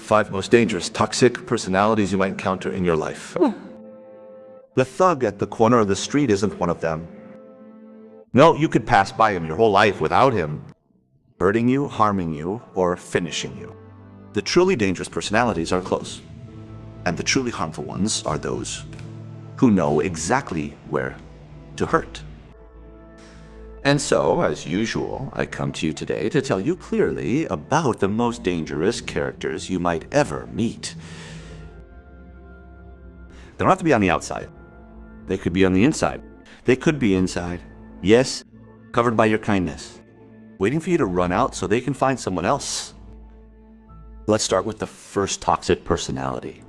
5 most dangerous toxic personalities you might encounter in your life. The thug at the corner of the street isn't one of them. No, you could pass by him your whole life without him hurting you, harming you, or finishing you. The truly dangerous personalities are close, and the truly harmful ones are those who know exactly where to hurt. And so, as usual, I come to you today to tell you clearly about the most dangerous characters you might ever meet. They don't have to be on the outside. They could be on the inside. They could be inside. Yes, covered by your kindness, waiting for you to run out so they can find someone else. Let's start with the first toxic personality.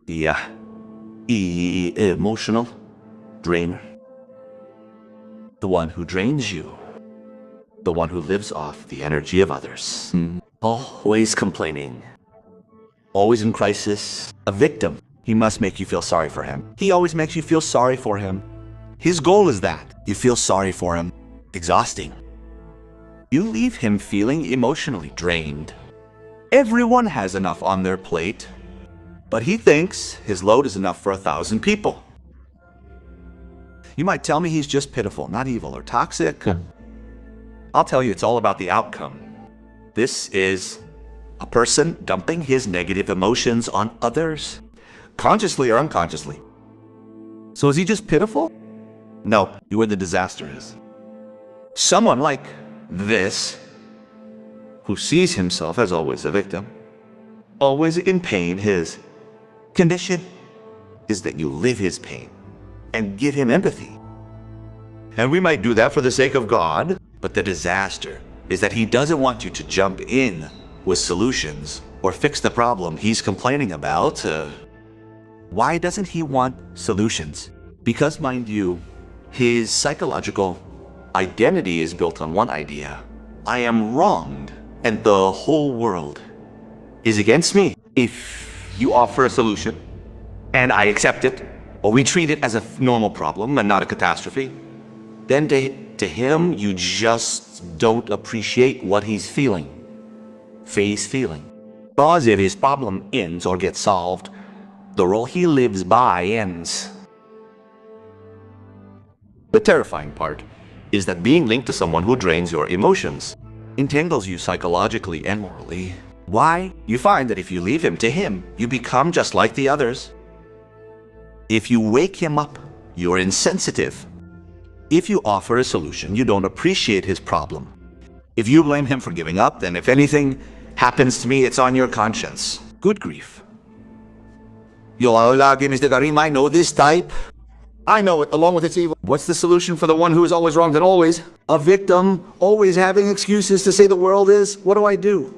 The emotional drainer. The one who drains you. The one who lives off the energy of others. Always complaining. Always in crisis. A victim. He must make you feel sorry for him. He always makes you feel sorry for him. His goal is that you feel sorry for him. Exhausting. You leave him feeling emotionally drained. Everyone has enough on their plate, but he thinks his load is enough for 1,000 people. You might tell me he's just pitiful, not evil or toxic. I'll tell you it's all about the outcome. This is a person dumping his negative emotions on others, consciously or unconsciously. So is he just pitiful? No, you're where the disaster is. Someone like this, who sees himself as always a victim, always in pain, his condition is that you live his pain and give him empathy. And we might do that for the sake of God, but the disaster is that he doesn't want you to jump in with solutions or fix the problem he's complaining about. Why doesn't he want solutions? Because, mind you, his psychological identity is built on one idea. I am wronged, and the whole world is against me. If you offer a solution, and I accept it, or we treat it as a normal problem and not a catastrophe, then to him, you just don't appreciate what he's feeling. Face feeling. Because if his problem ends or gets solved, the role he lives by ends. The terrifying part is that being linked to someone who drains your emotions entangles you psychologically and morally. Why? You find that if you leave him to him, you become just like the others. If you wake him up, you're insensitive. If you offer a solution, you don't appreciate his problem. If you blame him for giving up, then if anything happens to me, it's on your conscience. Good grief. Yo, Mr. Karim, I know this type. I know it, along with its evil. What's the solution for the one who is always wronged and always a victim, always having excuses to say the world is? What do?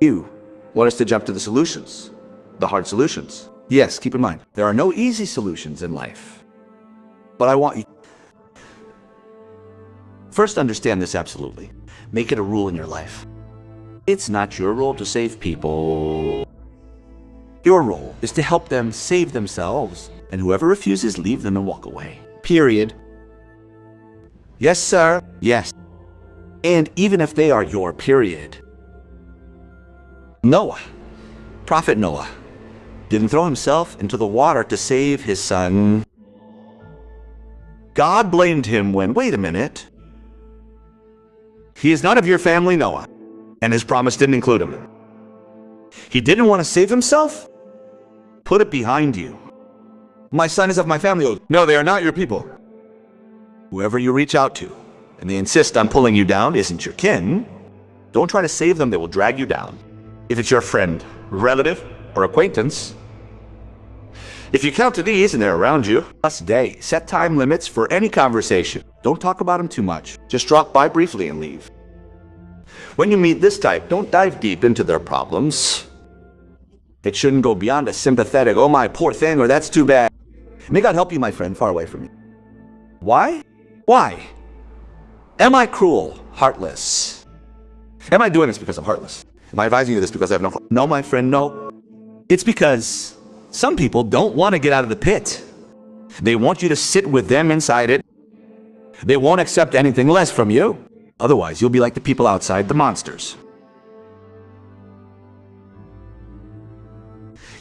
You want us to jump to the solutions, the hard solutions. Yes, keep in mind, there are no easy solutions in life. But I want you first understand this absolutely. Make it a rule in your life. It's not your role to save people. Your role is to help them save themselves. And whoever refuses, leave them and walk away. Period. Yes, sir. Yes. And even if they are your period. Noah, Prophet Noah, didn't throw himself into the water to save his son. God blamed him when, wait a minute, he is not of your family, Noah, and his promise didn't include him. He didn't want to save himself? Put it behind you. My son is of my family. No, they are not your people. Whoever you reach out to, and they insist on pulling you down, isn't your kin. Don't try to save them, they will drag you down. If it's your friend, relative, or acquaintance, if you count to these and they're around you, last day, set time limits for any conversation. Don't talk about them too much. Just drop by briefly and leave. When you meet this type, don't dive deep into their problems. It shouldn't go beyond a sympathetic, oh my poor thing, or that's too bad. May God help you, my friend, far away from you. Why? Why? Am I cruel, heartless? Am I doing this because I'm heartless? Am I advising you this because I have no... No, my friend, no. It's because some people don't want to get out of the pit. They want you to sit with them inside it. They won't accept anything less from you. Otherwise, you'll be like the people outside, the monsters.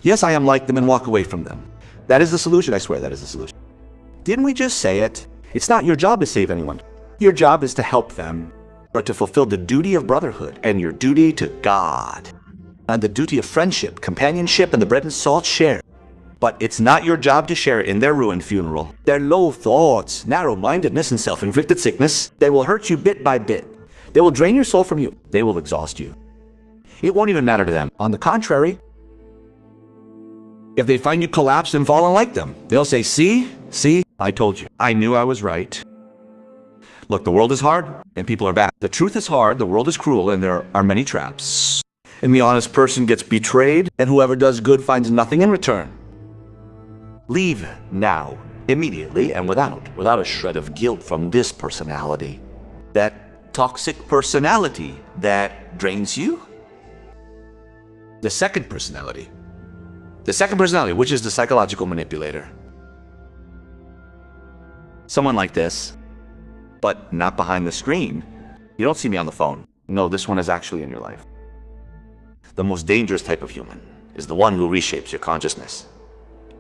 Yes, I am like them and walk away from them. That is the solution, I swear that is the solution. Didn't we just say it? It's not your job to save anyone. Your job is to help them, or to fulfill the duty of brotherhood and your duty to God. And the duty of friendship, companionship, and the bread and salt share. But it's not your job to share in their ruined funeral. Their low thoughts, narrow-mindedness, and self-inflicted sickness, they will hurt you bit by bit. They will drain your soul from you. They will exhaust you. It won't even matter to them. On the contrary, if they find you collapsed and fallen like them, they'll say, see, I told you. I knew I was right. Look, the world is hard and people are bad. The truth is hard, the world is cruel, and there are many traps. And the honest person gets betrayed, and whoever does good finds nothing in return. Leave now, immediately, and without a shred of guilt from this personality. That toxic personality that drains you. The second personality, which is the psychological manipulator. Someone like this, but not behind the screen. You don't see me on the phone. No, this one is actually in your life. The most dangerous type of human is the one who reshapes your consciousness,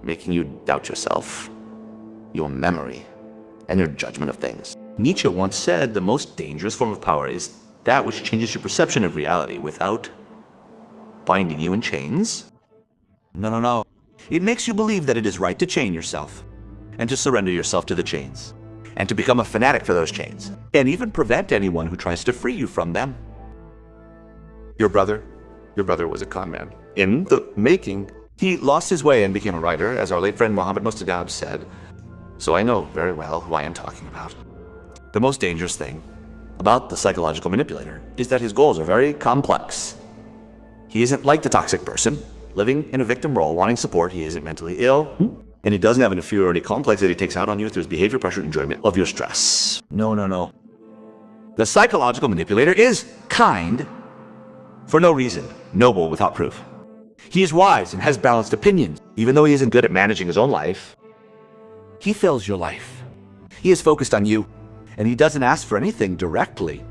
making you doubt yourself, your memory, and your judgment of things. Nietzsche once said the most dangerous form of power is that which changes your perception of reality without binding you in chains. No. It makes you believe that it is right to chain yourself, and to surrender yourself to the chains, and to become a fanatic for those chains, and even prevent anyone who tries to free you from them. Your brother was a con man. In the making, he lost his way and became a writer, as our late friend Muhammad Mustadab said. So I know very well who I am talking about. The most dangerous thing about the psychological manipulator is that his goals are very complex. He isn't like the toxic person, living in a victim role, wanting support. He isn't mentally ill, and he doesn't have an inferiority complex that he takes out on you through his behavior, pressure, and enjoyment of your stress. No. The psychological manipulator is kind for no reason, noble without proof. He is wise and has balanced opinions. Even though he isn't good at managing his own life, he fills your life. He is focused on you, and he doesn't ask for anything directly.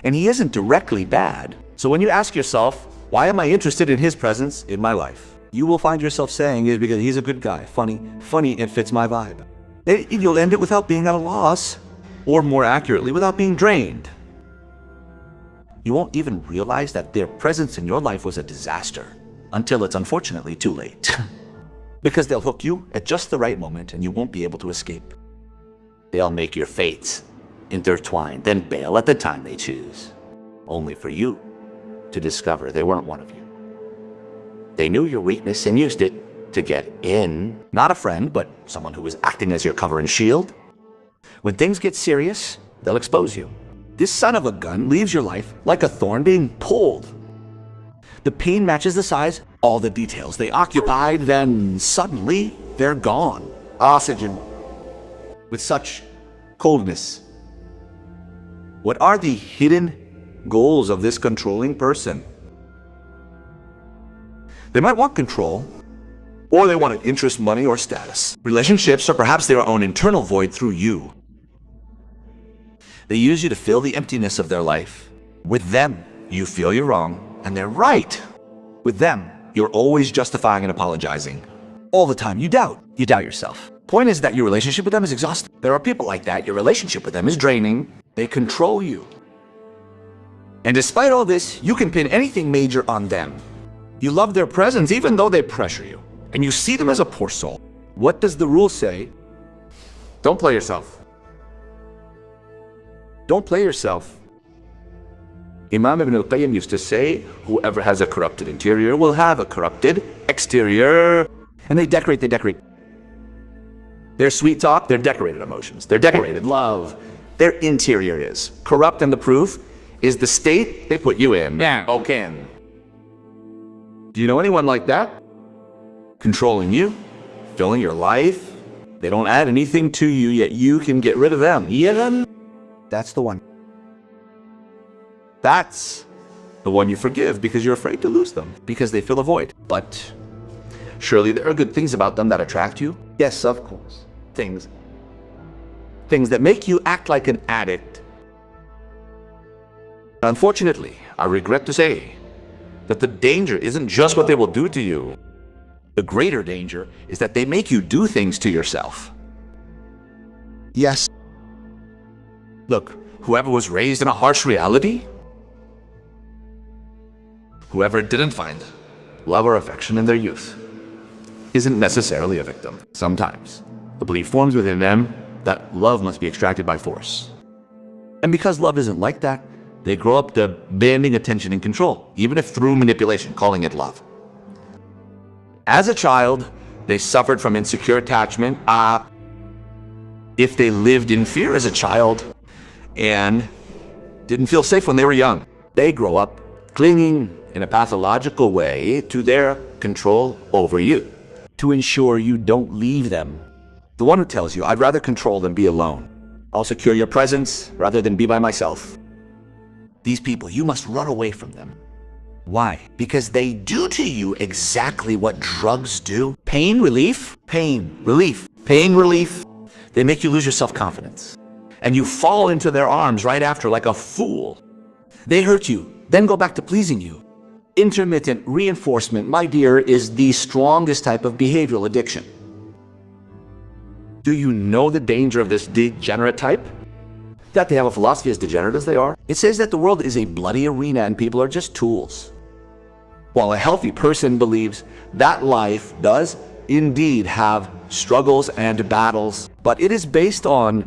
And he isn't directly bad. So when you ask yourself, why am I interested in his presence in my life? You will find yourself saying it because he's a good guy, funny, it fits my vibe. And you'll end it without being at a loss, or more accurately, without being drained. You won't even realize that their presence in your life was a disaster until it's unfortunately too late. Because they'll hook you at just the right moment and you won't be able to escape. They'll make your fates intertwine, then bail at the time they choose, only for you to discover they weren't one of you. They knew your weakness and used it to get in. Not a friend, but someone who was acting as your cover and shield. When things get serious, they'll expose you. This son of a gun leaves your life like a thorn being pulled. The pain matches the size, all the details they occupied, then suddenly they're gone. Oxygen. With such coldness. What are the hidden goals of this controlling person? They might want control, or they want an interest, money, or status. Relationships, or perhaps their own internal void through you. They use you to fill the emptiness of their life. With them, you feel you're wrong, and they're right. With them, you're always justifying and apologizing. All the time, you doubt yourself. Point is that your relationship with them is exhausting. There are people like that. Your relationship with them is draining. They control you. And despite all this, you can pin anything major on them. You love their presence even though they pressure you. And you see them as a poor soul. What does the rule say? Don't play yourself. Don't play yourself. Imam Ibn al-Qayyim used to say, whoever has a corrupted interior will have a corrupted exterior. And they decorate. Their sweet talk, their decorated emotions, their decorated love. Their interior is corrupt, and the proof is the state they put you in. Yeah. Okay. Do you know anyone like that? Controlling you, filling your life. They don't add anything to you, yet you can get rid of them. Yeah. That's the one. That's the one you forgive because you're afraid to lose them, because they fill a void. But surely there are good things about them that attract you. Yes, of course. Things that make you act like an addict. Unfortunately, I regret to say that the danger isn't just what they will do to you. The greater danger is that they make you do things to yourself. Yes. Look, whoever was raised in a harsh reality, whoever didn't find love or affection in their youth, isn't necessarily a victim. Sometimes the belief forms within them that love must be extracted by force. And because love isn't like that, they grow up demanding attention and control, even if through manipulation, calling it love. As a child, they suffered from insecure attachment. If they lived in fear as a child and didn't feel safe when they were young, they grow up clinging in a pathological way to their control over you, to ensure you don't leave them. The one who tells you, I'd rather control than be alone. I'll secure your presence rather than be by myself. These people, you must run away from them. Why? Because they do to you exactly what drugs do. Pain relief, pain relief, pain relief. They make you lose your self-confidence. And you fall into their arms right after like a fool. They hurt you, then go back to pleasing you. Intermittent reinforcement, my dear, is the strongest type of behavioral addiction. Do you know the danger of this degenerate type? That they have a philosophy as degenerate as they are. It says that the world is a bloody arena and people are just tools. While a healthy person believes that life does indeed have struggles and battles, but it is based on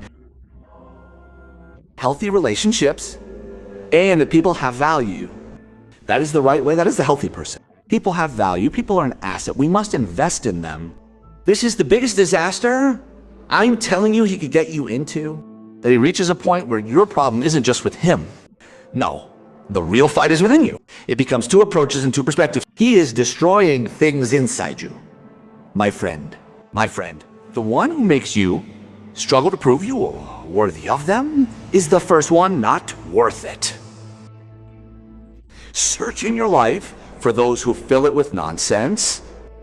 healthy relationships and that people have value. That is the right way. That is the healthy person. People have value. People are an asset. We must invest in them. This is the biggest disaster I'm telling you he could get you into, that he reaches a point where your problem isn't just with him. No, the real fight is within you. It becomes two approaches and two perspectives. He is destroying things inside you. My friend, the one who makes you struggle to prove you are worthy of them is the first one not worth it. Search in your life for those who fill it with nonsense.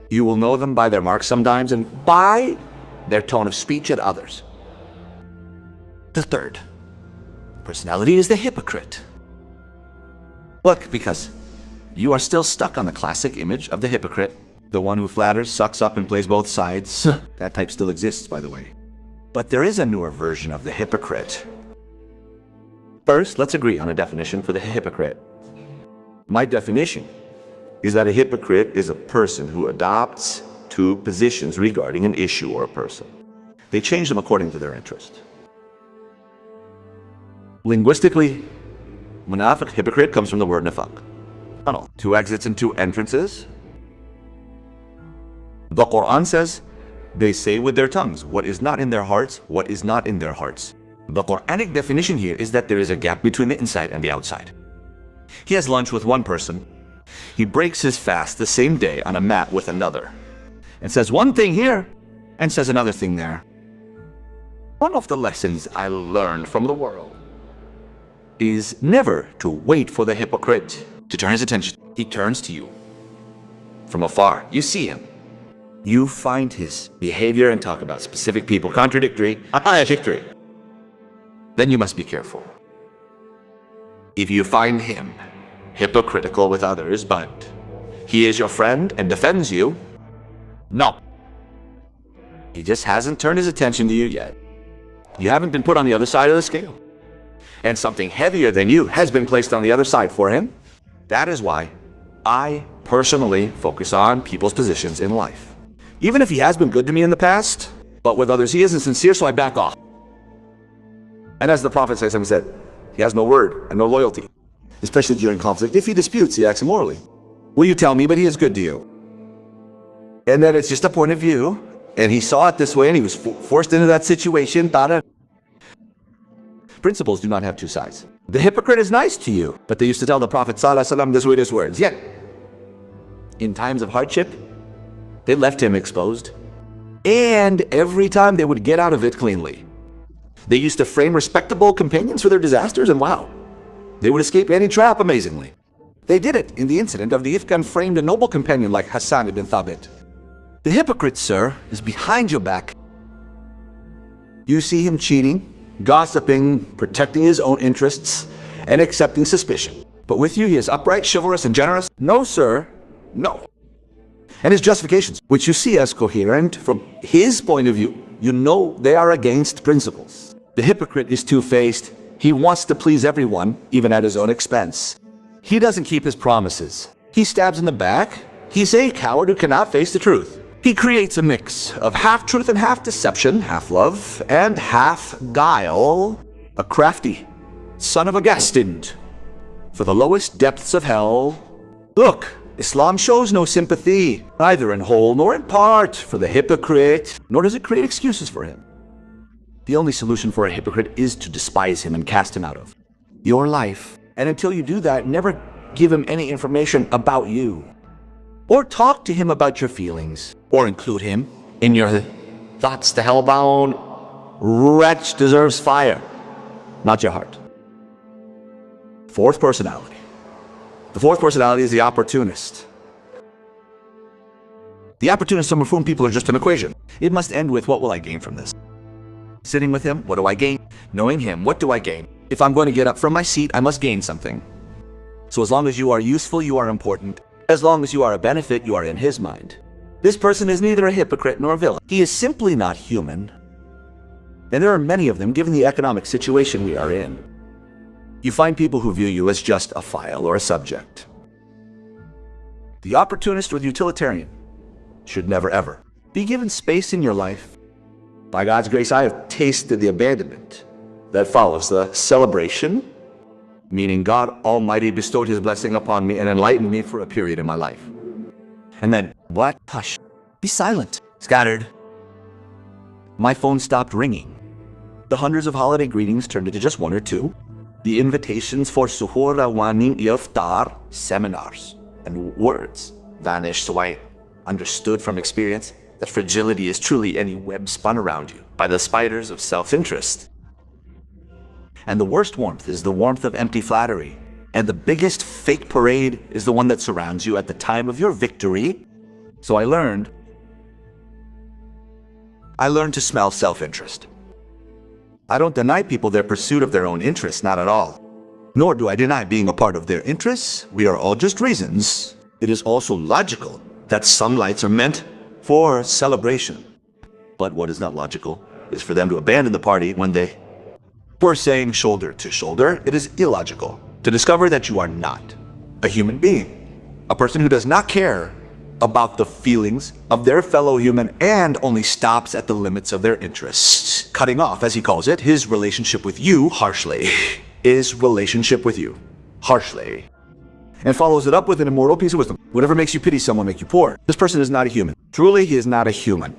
You will know them by their marks sometimes and by their tone of speech at others. The third personality is the hypocrite. Look, because you are still stuck on the classic image of the hypocrite, the one who flatters, sucks up, and plays both sides. That type still exists, by the way. But there is a newer version of the hypocrite. First, let's agree on a definition for the hypocrite. My definition is that a hypocrite is a person who adopts two positions regarding an issue or a person. They change them according to their interest. Linguistically, munafiq, hypocrite, comes from the word nifaq. Tunnel. Two exits and two entrances. The Quran says, they say with their tongues what is not in their hearts, what is not in their hearts. The Quranic definition here is that there is a gap between the inside and the outside. He has lunch with one person. He breaks his fast the same day on a mat with another, and says one thing here and says another thing there. One of the lessons I learned from the world is never to wait for the hypocrite to turn his attention. He turns to you from afar. You see him. You find his behavior and talk about specific people, contradictory. Then you must be careful. If you find him hypocritical with others, but he is your friend and defends you, no. He just hasn't turned his attention to you yet. You haven't been put on the other side of the scale. And something heavier than you has been placed on the other side for him. That is why I personally focus on people's positions in life. Even if he has been good to me in the past, but with others he isn't sincere, so I back off. And as the Prophet said, he has no word and no loyalty, especially during conflict. If he disputes, he acts immorally. Will you tell me, but he is good to you? And then it's just a point of view, and he saw it this way, and he was forced into that situation. Principles do not have two sides. The hypocrite is nice to you, but they used to tell the Prophet ﷺ the sweetest words. Yet, in times of hardship, they left him exposed. And every time they would get out of it cleanly. They used to frame respectable companions for their disasters, and wow, they would escape any trap amazingly. They did it in the incident of the Ifk and framed a noble companion like Hassan ibn Thabit. The hypocrite, sir, is behind your back. You see him cheating, gossiping, protecting his own interests, and accepting suspicion. But with you, he is upright, chivalrous, and generous. No, sir, no. and his justifications, which you see as coherent from his point of view, you know they are against principles. The hypocrite is two-faced. He wants to please everyone, even at his own expense. He doesn't keep his promises. He stabs in the back. He's a coward who cannot face the truth. He creates a mix of half-truth and half-deception, half-love and half-guile. A crafty son of a destined for the lowest depths of hell. Look, Islam shows no sympathy, neither in whole nor in part, for the hypocrite, nor does it create excuses for him. The only solution for a hypocrite is to despise him and cast him out of your life. And until you do that, never give him any information about you. Or talk to him about your feelings. Or include him in your thoughts. The hellbound wretch deserves fire, not your heart. Fourth personality. The fourth personality is the opportunist. The opportunist, some of whom people are just an equation. It must end with, what will I gain from this? Sitting with him, what do I gain? Knowing him, what do I gain? If I'm going to get up from my seat, I must gain something. So as long as you are useful, you are important. As long as you are a benefit, you are in his mind. This person is neither a hypocrite nor a villain. He is simply not human. And there are many of them, given the economic situation we are in. You find people who view you as just a file or a subject. The opportunist or the utilitarian should never ever be given space in your life. By God's grace, I have tasted the abandonment that follows the celebration, meaning God Almighty bestowed his blessing upon me and enlightened me for a period in my life. And then, what? Hush. Be silent. Scattered. My phone stopped ringing. The hundreds of holiday greetings turned into just one or two. The invitations for suhoor, waning, iftar, seminars, and words vanished, so I understood from experience that fragility is truly any web spun around you by the spiders of self-interest. And the worst warmth is the warmth of empty flattery. And the biggest fake parade is the one that surrounds you at the time of your victory. So I learned to smell self-interest. I don't deny people their pursuit of their own interests, not at all. Nor do I deny being a part of their interests. We are all just reasons. It is also logical that some lights are meant for celebration. But what is not logical is for them to abandon the party when they were saying shoulder to shoulder. It is illogical to discover that you are not a human being, a person who does not care about the feelings of their fellow human and only stops at the limits of their interests, cutting off, as he calls it, his relationship with you harshly. His relationship with you harshly. And follows it up with an immortal piece of wisdom. Whatever makes you pity someone make you poor. This person is not a human. Truly, he is not a human.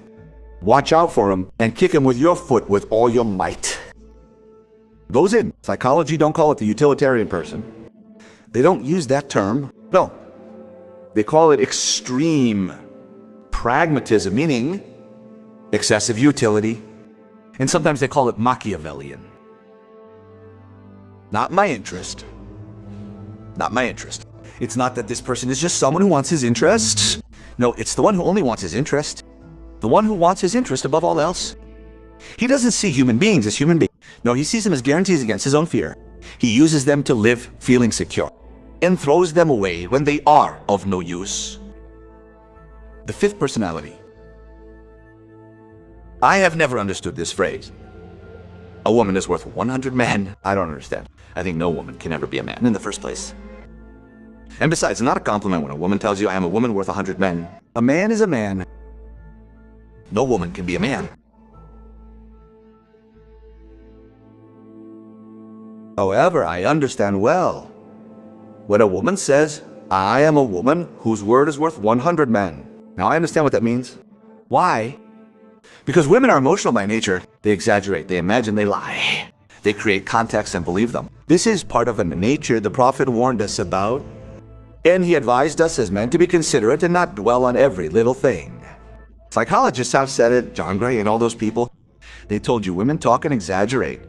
Watch out for him and kick him with your foot with all your might. Goes in. Psychology don't call it the utilitarian person. They don't use that term. No. They call it extreme pragmatism, meaning excessive utility. And sometimes they call it Machiavellian. Not my interest. Not my interest. It's not that this person is just someone who wants his interest. No, it's the one who only wants his interest. The one who wants his interest above all else. He doesn't see human beings as human beings. No, he sees them as guarantees against his own fear. He uses them to live feeling secure and throws them away when they are of no use. The fifth personality. I have never understood this phrase. A woman is worth 100 men. I don't understand. I think no woman can ever be a man in the first place. And besides, it's not a compliment when a woman tells you I am a woman worth 100 men. A man is a man. No woman can be a man. However, I understand well when a woman says, I am a woman whose word is worth 100 men. Now I understand what that means. Why? Because women are emotional by nature. They exaggerate, they imagine, they lie. They create context and believe them. This is part of a nature the Prophet warned us about. And he advised us as men to be considerate and not dwell on every little thing. Psychologists have said it, John Gray and all those people. They told you women talk and exaggerate.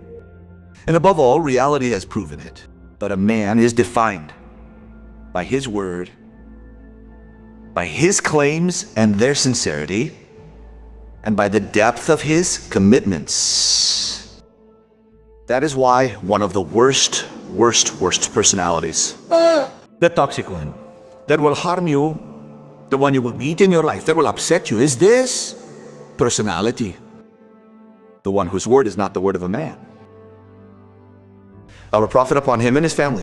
And above all, reality has proven it. But a man is defined by his word, by his claims and their sincerity, and by the depth of his commitments. That is why one of the worst personalities, the toxic one, that will harm you the one you will meet in your life that will upset you is this personality. The one whose word is not the word of a man. Our Prophet upon him and his family.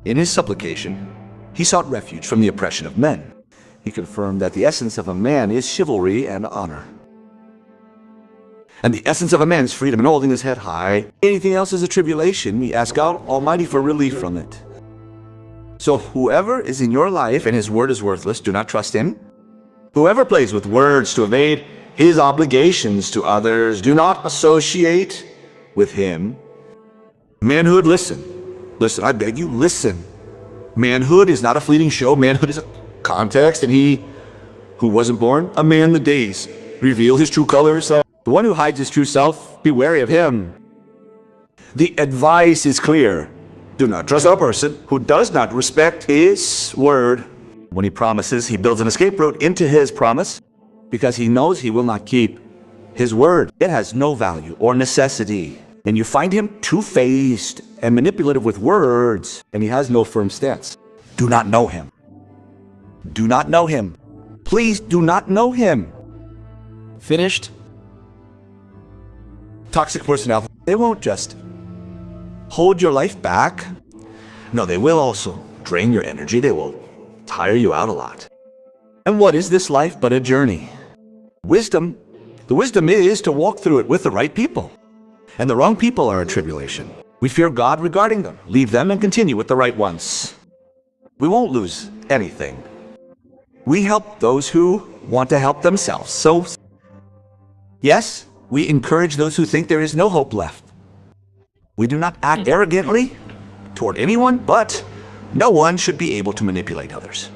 In his supplication, he sought refuge from the oppression of men. He confirmed that the essence of a man is chivalry and honor. And the essence of a man is freedom and holding his head high. Anything else is a tribulation. We ask God Almighty for relief from it. So whoever is in your life and his word is worthless, do not trust him. Whoever plays with words to evade his obligations to others, do not associate with him. Manhood, listen. Listen, I beg you, listen. Manhood is not a fleeting show. Manhood is a context, and he who wasn't born a man the days reveal his true colors. The one who hides his true self, be wary of him. The advice is clear. Do not trust a person who does not respect his word. When he promises, he builds an escape route into his promise because he knows he will not keep his word. It has no value or necessity. And you find him two-faced and manipulative with words, and he has no firm stance. Do not know him. Do not know him. Please do not know him. Finished? Toxic personality. They won't just hold your life back. No, they will also drain your energy. They will tire you out a lot. And what is this life but a journey? Wisdom. The wisdom is to walk through it with the right people. And the wrong people are a tribulation. We fear God regarding them. Leave them and continue with the right ones. We won't lose anything. We help those who want to help themselves. So, yes, we encourage those who think there is no hope left. We do not act arrogantly toward anyone, but no one should be able to manipulate others.